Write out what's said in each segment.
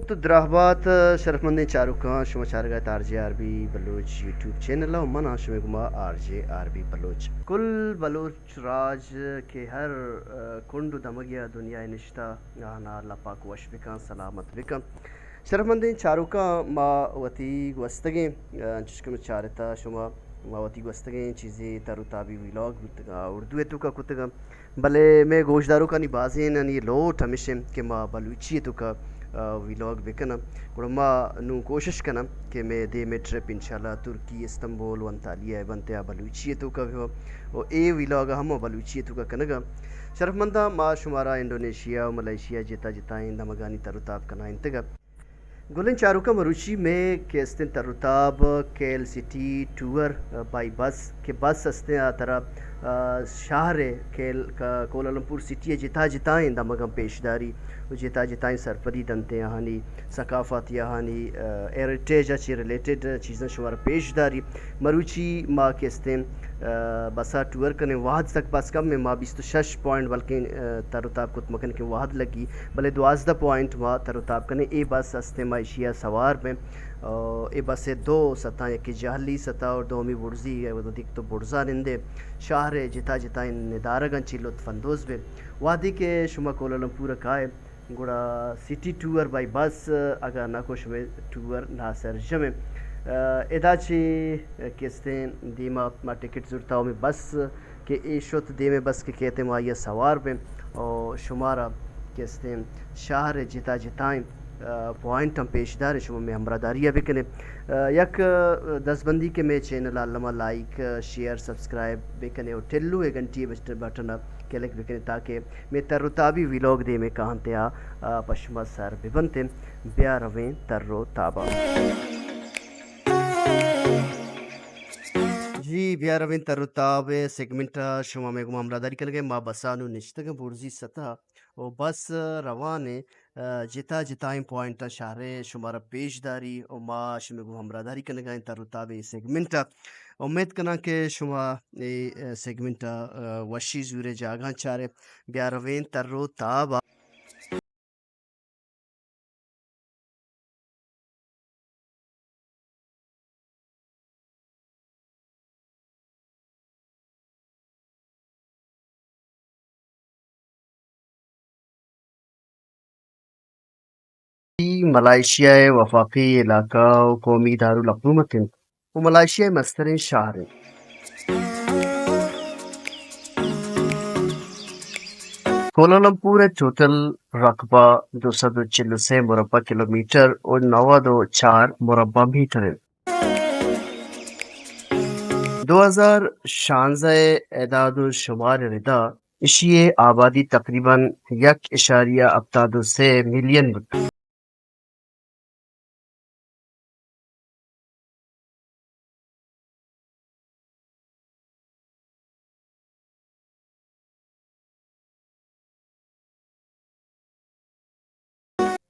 تو درahbat شرفمند چارکان شما چارگاه آرجے عربی بلوچ یوٹیوب چینل ہے منا شما گما آرجے عربی بلوچ کل بلوچ راج کے ہر کنڈ دمگیا دنیا نشتا آنا اللہ پاک وش بکن سلامت بکن شرفمند چارکان ما وتی گوستگیں چشکم چارتا شما ما وتی گوستگیں چیزیں ترو تابی ویلاگ بتگا اردو تو کا کتگا بلے میں گوشدارو کا نی بازین نی لوٹ ہمیشہ کہ ما بلوچی تو کا ویلاگ بکنا گڑا ما نو کوشش کنم کہ میں دے میں ٹرپ انشاءاللہ ترکی استنبول وانتالیہ بنتیا بلوچی تو کا ہو او اے ویلاگ ہم بلوچی تو کا کنگا شرف مندہ ما شمارا انڈونیشیا و ملیشیا جتا جتائیں دمگانی ترتاب کنا انتگا گلن چاروکا مروچی میں کہ استن ترتاب کیل سٹی ٹور بائی بس کہ بس استن ترا شہر کیل کولالمپور سٹی جتا جتائیں دمگم پیشداری جتا جتائیں سرپری دنتے یہانی ثقافت یہانی ایریٹیج اچھی ریلیٹڈ چیزیں شمار پیشداری مروچی ماں کے استن بسا ٹور کرنے واحد تک بس کم میں ماں 26 پوائنٹ بلکہ ترتاب کت مکن کے واحد لگی بلے 12 پوائنٹ ماں ترتاب کرنے اے بس استے معیشیہ سوار میں اے بس دو سطح ایک جہلی سطح اور دومی برزی ہے وہ دیکھ تو برزا نندے شہر جتا جتا ندارگن چی لطف اندوز بے وادی کے شما کولالمپور کائے گوڑا سٹی ٹور بائی بس اگر نہ کو شما ٹور نہ سر جمع ادا چی کستین دیما ما ٹکٹ زرتاؤ میں بس کہ اے شت دے میں بس کے کہتے ما یہ سوار بیں اور شمارا کستین شہر جتا جتائیں پوائنٹ ہم پیشدار شما میں ہمراہ بکنے یک دستبندی کے میں چینل علامہ لائک شیئر سبسکرائب بکنے اور ٹلو ایک گھنٹی بٹن کلک بکنے تاکہ میں ترتابی ویلاگ دے میں کہاں تیا پشما سر ببنتے بیا رویں ترو تابا جی بیا روین ترتاب سیگمنٹ شما میں گما ہمراہ کل گئے ما بسانو نشتگ برزی سطح او بس روانے جتا جتائیں پوائنٹ شہر شمارا پیشداری او ما شما گما ہمراہ کل گئے ترتاب سیگمنٹ امید کنا کہ شما سیگمنٹ وشی زورے جاگاں چارے بیا روین ترتاب ملائیشیا وفاقی علاقہ و قومی دارالحکومت و ملائیشیا مسترین شہر کوالالمپور ٹوٹل رقبہ 246 مربع کلومیٹر اور 9.4 مربع میٹر ہے 2016 اعداد و شمار ردا اشیے آبادی تقریباً 1.73 ملین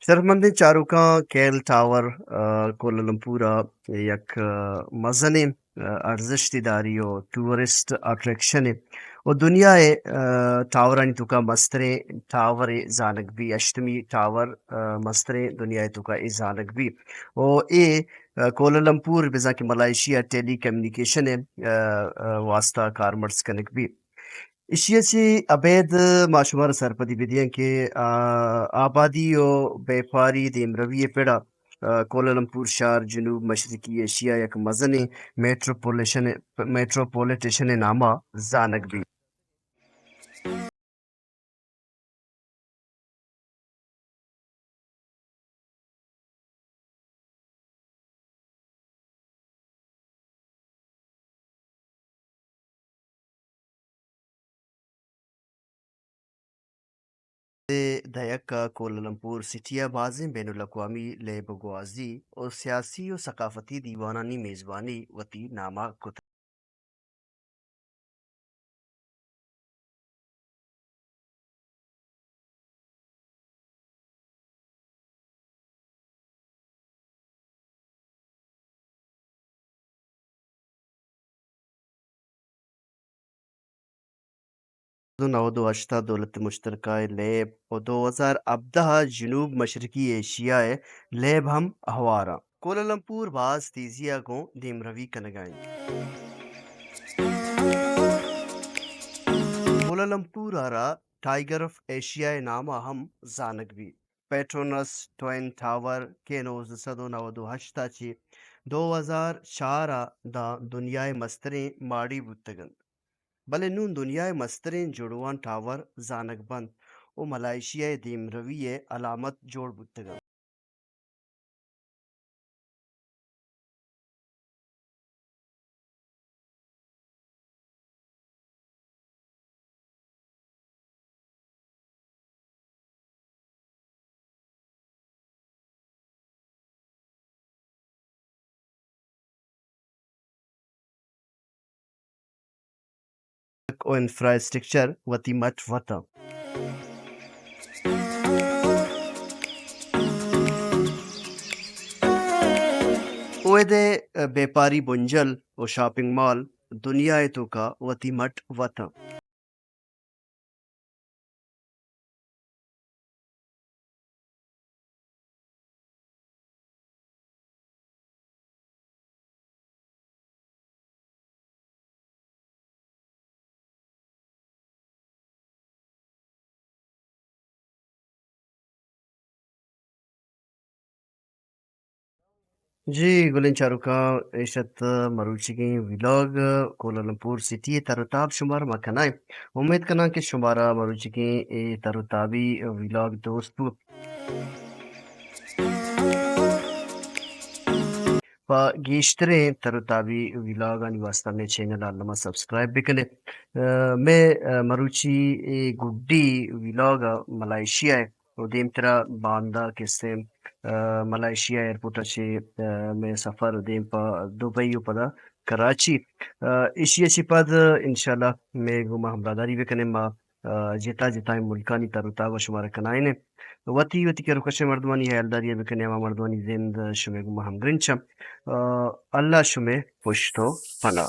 شرفمند چاروکاں کیل ٹاور کوالالمپورا یک مزن ارزش داری و ٹورسٹ اٹریکشن و دنیا ٹاورانی تو کا مسترے ٹاور زانک بھی اشتمی ٹاور مسترے دنیا تو کا زانک بھی او اے کوالالمپور بزا کہ ملائیشیا ٹیلی کمیونیکیشن واسطہ کارمرز کنک بھی اشیا سے ابید معشمار سرپدی بدیاں کہ آبادی و بیپاری دیم رویے پیڑا کوالالمپور شہر جنوب مشرقی ایشیا یک مزن میٹروپولیٹیشن نامہ زانک بھی دھیک کا کوالالمپور سٹیا بازیں بین الاقوامی لیب گوازی اور سیاسی و ثقافتی دیوانانی میزبانی وتی نامہ کت 19 دولة مشتركة ليب و2017 جنوب مشرقی ایشیاء لیب ہم احوارا کوالالمپور باز تیزیا کو دیم روی کنگائیں کوالالمپور آرا ٹائگر آف ایشیاء نامہ ہم زانگ بھی پیٹرونس ٹوین ٹاور کے 1998 چی 2004 دا دنیائے مستریں ماڑی بتگن بلے نون دنیائے مسترین جوڑوان ٹاور زانگ بند و ملائیشیا دیم روی علامت جوڑ بتگن و انفراسٹرکچر وتی مٹ وطا اویدے بیپاری بنجل و شاپنگ مال دنیا تو کا وتی مٹ وطا جی گلین چاروکا عیشت مروچگی ولاگ کوالالمپور سٹی ترتاب شمار مکنائے امید کنا کہ شمارا مروچگی ترتابی ولاگ دوست بو و گیشتریں ترتابی ولاگ آنی واسطہ میں چینل علامہ سبسکرائب بکنے میں مروچی گڈی ولاگ ملائیشیا ہے و دیم ترا باندہ کسے ملائیشیا ایئرپورٹ اچھے میں سفر دیم پا دبئی و پدا کراچی ایشیا چی پد انشاءاللہ میں گما ہمراہداری بکنے ما جتا جتا ملکانی ترتاب و شمار کنائنے وتی وتی کہ رکش مردوانی حیالداری بکنے اما مردوانی زند شمے گما ہم گرنچم اللہ شمے پشتو پناہ